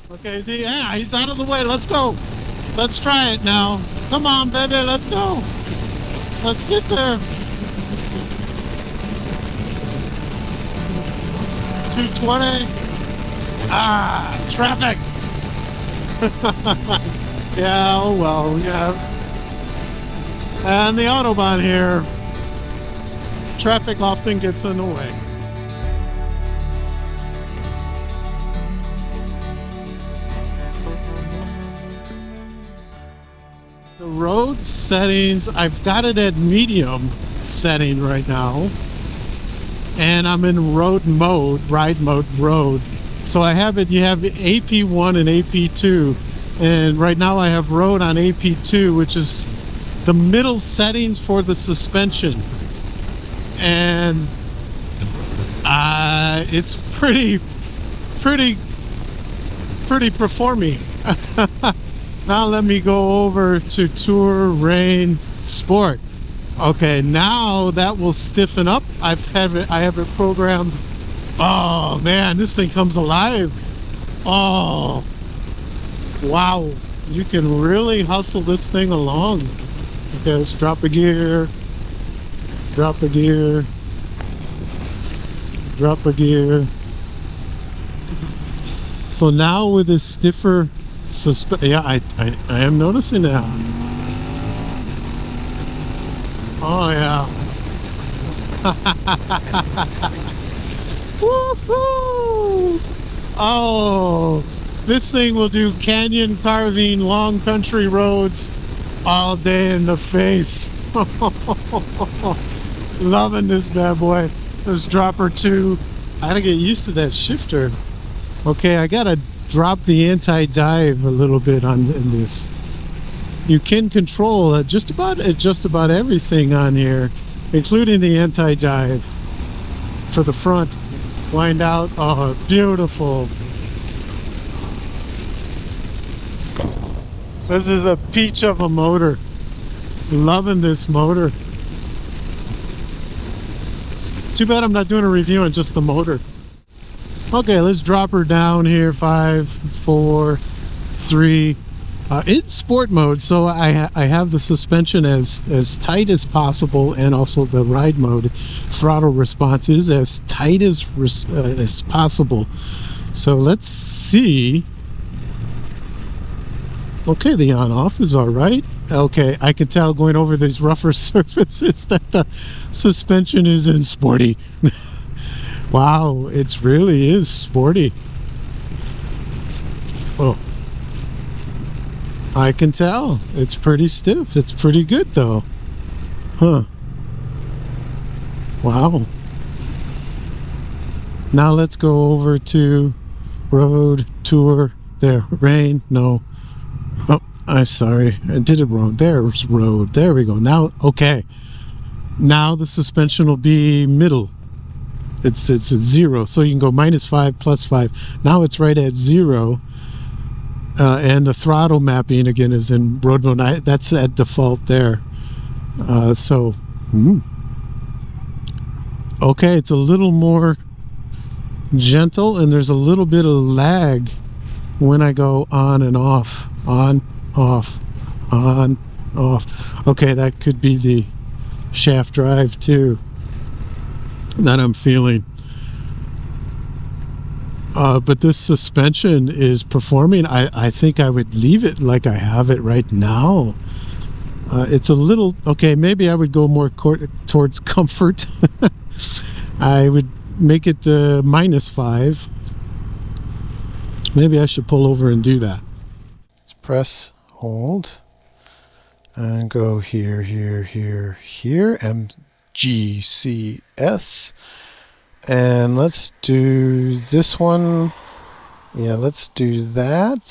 Okay, see, yeah, he's out of the way. Let's go. Let's try it now. Come on, baby, let's go. Let's get there. 220. Ah, traffic. Yeah, oh well, yeah. And the Autobahn here, traffic often gets in the way. The road settings, I've got it at medium setting right now. And I'm in road mode, ride mode, road. So I have it, you have AP1 and AP2. And right now I have road on AP2, which is the middle settings for the suspension. And it's pretty performing. Now let me go over to Tour Rain Sport. Okay, now that will stiffen up. I have it programmed. Oh man, this thing comes alive. Oh wow, you can really hustle this thing along. Okay, let's drop a gear, drop a gear, drop a gear. So now with this stiffer yeah, I am noticing that. Oh yeah. Woohoo! Oh, this thing will do canyon carving, long country roads all day in the face. Loving this bad boy. This dropper too. I gotta get used to that shifter. Okay, I gotta drop the anti-dive a little bit in this. You can control just about everything on here, including the anti-dive for the front. Wind out. Oh, beautiful. This is a peach of a motor. Loving this motor. Too bad I'm not doing a review on just the motor. Okay, let's drop her down here. 5, 4, 3. It's sport mode, so I have the suspension as tight as possible, and also the ride mode throttle response is as tight as possible. So let's see. Okay, the on-off is all right. Okay, I can tell going over these rougher surfaces that the suspension is in sporty. Wow, it really is sporty. Oh, I can tell. It's pretty stiff. It's pretty good though. Huh. Wow. Now let's go over to road, tour. There, rain, no. Oh, I'm sorry. I did it wrong. There's road. There we go. Now, okay. Now the suspension will be middle. It's at 0, so you can go -5, +5. Now it's right at 0, and the throttle mapping again is in road mode. That's at default there. Okay, it's a little more gentle, and there's a little bit of lag when I go on and off, on, off, on, off. Okay, that could be the shaft drive too that I'm feeling. But this suspension is performing. I think I would leave it like I have it right now. It's a little, okay, maybe I would go more towards comfort. I would make it -5. Maybe I should pull over and do that. Let's press hold and go here, here, here, here, MGCS. And let's do this one. Yeah, let's do that.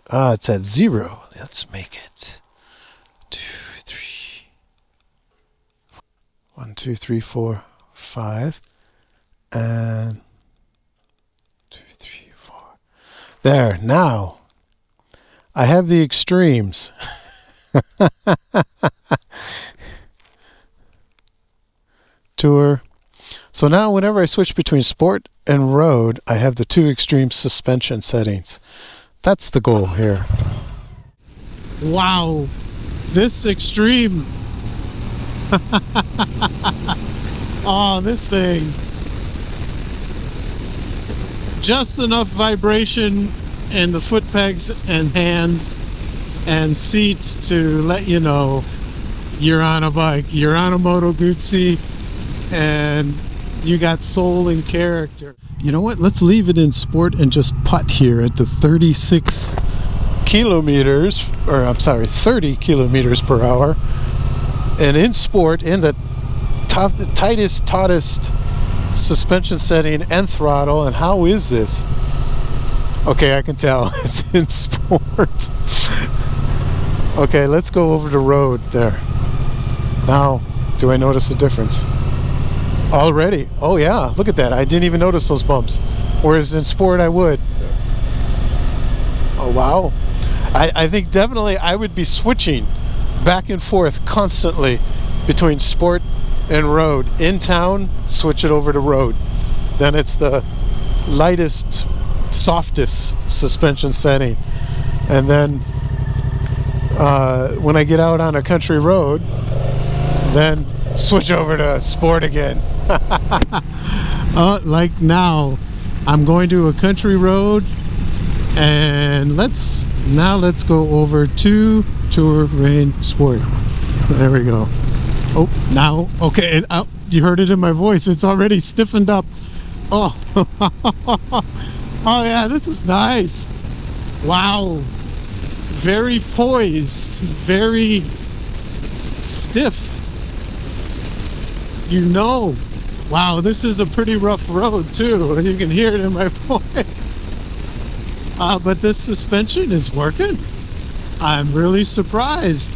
It's at 0. Let's make it 2, 3. 1, 2, 3, 4, 5. And 2, 3, 4. There, now I have the extremes. Tour. So now whenever I switch between sport and road, I have the 2 extreme suspension settings. That's the goal here. Wow, this extreme. Oh, this thing. Just enough vibration in the foot pegs and hands and seat to let you know you're on a bike, you're on a Moto Guzzi, and you got soul and character. You know what? Let's leave it in sport and just putt here at the 36 kilometers, or I'm sorry, 30 kilometers per hour. And in sport, in the tightest, tautest suspension setting and throttle. And how is this? Okay, I can tell it's in sport. Okay, let's go over the road there. Now, do I notice a difference? Already? Oh yeah, look at that. I didn't even notice those bumps. Whereas in sport I would. Oh wow. I think definitely I would be switching back and forth constantly between sport and road. In town, switch it over to road. Then it's the lightest, softest suspension setting. And then when I get out on a country road, then switch over to sport again. Like now, I'm going to a country road, and let's go over to Tour Rain Sport. There we go. Oh, now, okay, you heard it in my voice. It's already stiffened up. Oh, oh yeah, this is nice. Wow, very poised, very stiff. You know, wow, this is a pretty rough road too, and you can hear it in my voice. But this suspension is working. I'm really surprised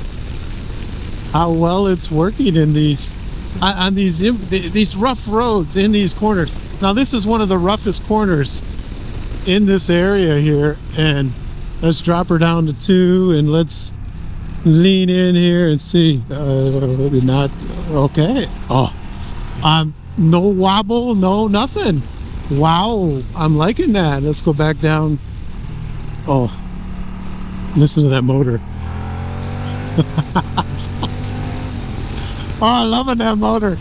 how well it's working in these on these rough roads in these corners. Now this is one of the roughest corners in this area here, and let's drop her down to 2 and let's lean in here and see. Not okay. Oh, no wobble, no nothing. Wow, I'm liking that. Let's go back down. Oh, listen to that motor. Oh, loving that motor.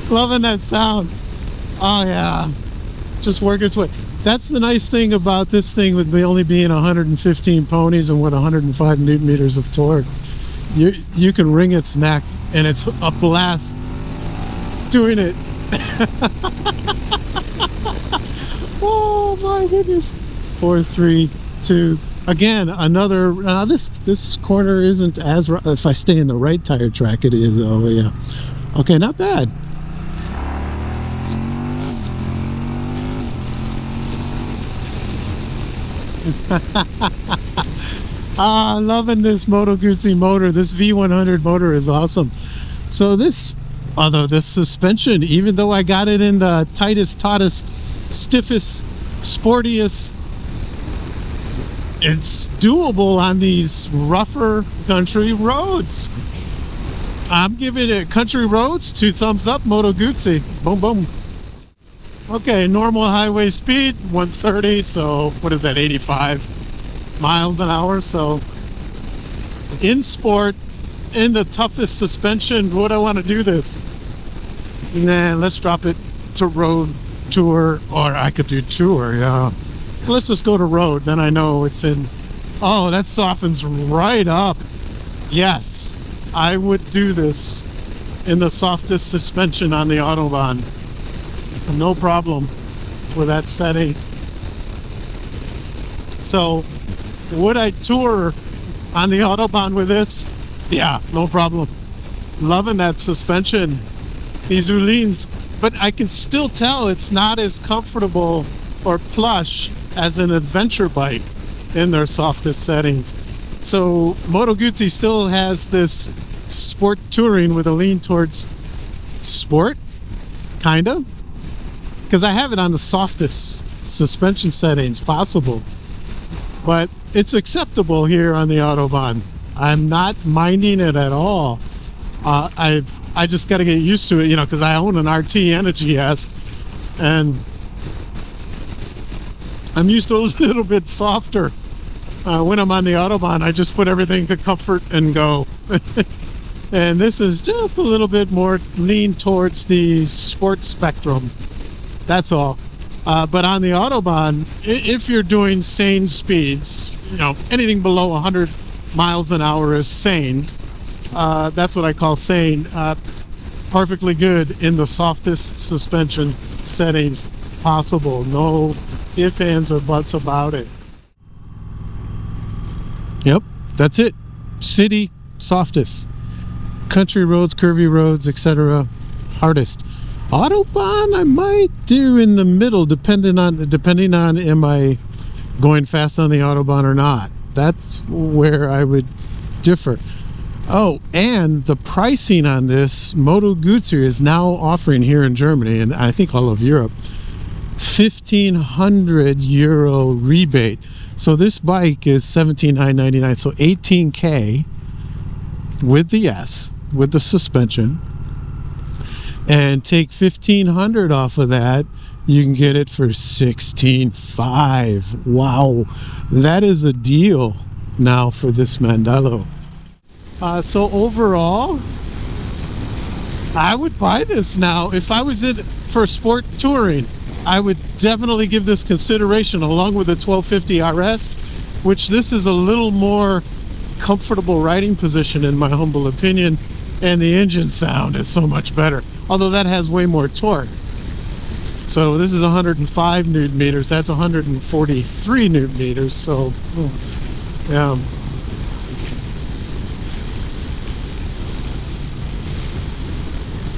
Loving that sound. Oh yeah, just working its way. That's the nice thing about this thing, with me only being 115 ponies and 105 newton meters of torque. You can wring its neck, and it's a blast doing it. Oh my goodness. 4, 3, 2. Again, another. This corner isn't as rough. If I stay in the right tire track, it is. Oh yeah. Okay, not bad. Loving this Moto Guzzi motor. This V100 motor is awesome. So this, although this suspension, even though I got it in the tightest, tautest, stiffest, sportiest, it's doable on these rougher country roads. I'm giving it country roads 2 thumbs up. Moto Guzzi. Boom, boom. Okay, normal highway speed 130, so what is that, 85 miles an hour? So in sport, in the toughest suspension, would I want to do this? Nah, let's drop it to road, tour, or I could do tour. Yeah, let's just go to road, then I know it's in. Oh, that softens right up. Yes, I would do this in the softest suspension on the Autobahn. No problem with that setting. So would I tour on the Autobahn with this? Yeah, no problem. Loving that suspension, these Öhlins, but I can still tell it's not as comfortable or plush as an adventure bike in their softest settings. So Moto Guzzi still has this sport touring with a lean towards sport, kind of, because I have it on the softest suspension settings possible, but it's acceptable here on the Autobahn. I'm not minding it at all. I just got to get used to it, you know, because I own an RT and a GS, and I'm used to a little bit softer. When I'm on the Autobahn, I just put everything to comfort and go. And this is just a little bit more lean towards the sport spectrum. That's all. But on the Autobahn, if you're doing sane speeds, you know, anything below 100 miles an hour is sane. That's what I call sane. Perfectly good in the softest suspension settings possible. No ifs, ands, or buts about it. Yep, that's it. City, softest. Country roads, curvy roads, etc., hardest. Autobahn, I might do in the middle, depending on am I going fast on the Autobahn or not. That's where I would differ. Oh, and the pricing on this, Moto Guzzi is now offering here in Germany, and I think all of Europe, €1,500 rebate. So this bike is $17,999, so $18K with the S, with the suspension, and take $1,500 off of that, you can get it for $16,500. Wow, that is a deal now for this Mandello. So overall, I would buy this now. If I was in for sport touring, I would definitely give this consideration along with the 1250 RS, which this is a little more comfortable riding position in my humble opinion, and the engine sound is so much better, although that has way more torque. So this is 105 newton meters, that's 143 newton meters, so yeah.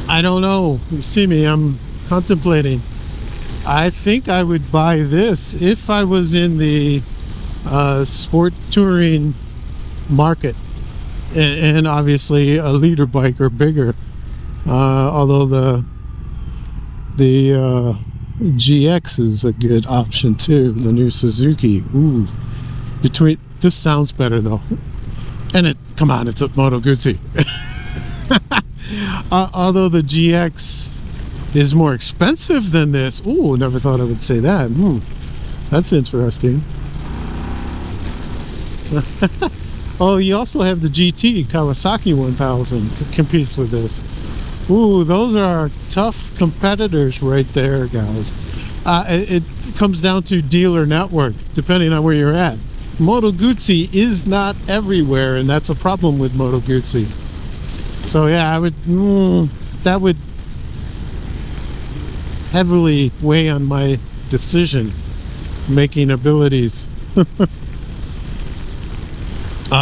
I don't know, you see me, I'm contemplating. I think I would buy this if I was in the sport touring market, and obviously a leader bike or bigger. Although the GX is a good option too. The new Suzuki. Ooh, this sounds better though, and come on, it's a Moto Guzzi. Although the GX is more expensive than this. Ooh, never thought I would say that. That's interesting. Oh, you also have the GT Kawasaki 1000 that competes with this. Ooh, those are tough competitors right there, guys. It comes down to dealer network, depending on where you're at. Moto Guzzi is not everywhere, and that's a problem with Moto Guzzi. So yeah, that would heavily weigh on my decision making abilities.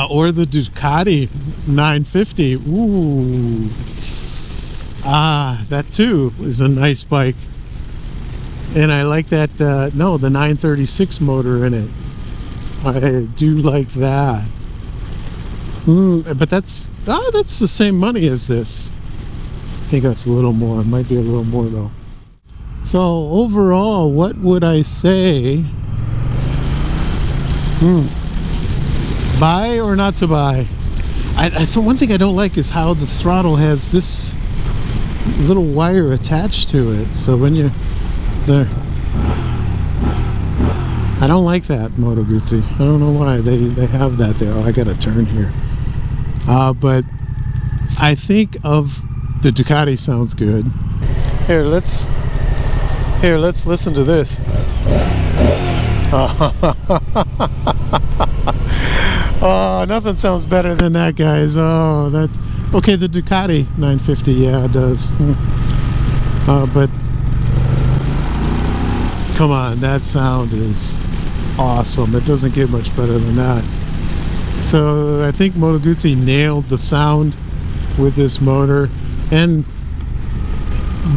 Or the Ducati 950. Ooh, that too is a nice bike, and I like that. No, the 936 motor in it. I do like that. But that's the same money as this. I think that's a little more. It might be a little more though. So overall, what would I say? Buy or not to buy? One thing I don't like is how the throttle has this little wire attached to it. So when you're there, I don't like that, Moto Guzzi. I don't know why they have that there. Oh, I got to turn here. But I think of the Ducati sounds good. Here, let's listen to this. Oh, nothing sounds better than that, guys. Oh, that's okay. The Ducati 950, yeah, it does. But come on, that sound is awesome. It doesn't get much better than that. So I think Moto Guzzi nailed the sound with this motor, and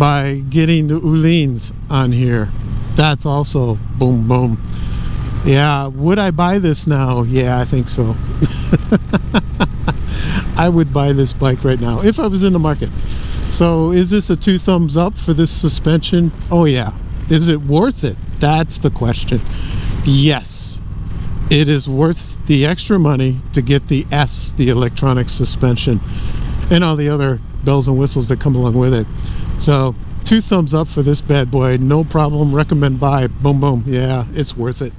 by getting the Öhlins on here, that's also boom boom. Yeah, would I buy this now? Yeah, I think so. I would buy this bike right now if I was in the market. So is this a 2 thumbs up for this suspension? Oh yeah. Is it worth it? That's the question. Yes, it is worth the extra money to get the S, the electronic suspension, and all the other bells and whistles that come along with it. So 2 thumbs up for this bad boy. No problem. Recommend buy. Boom, boom. Yeah, it's worth it.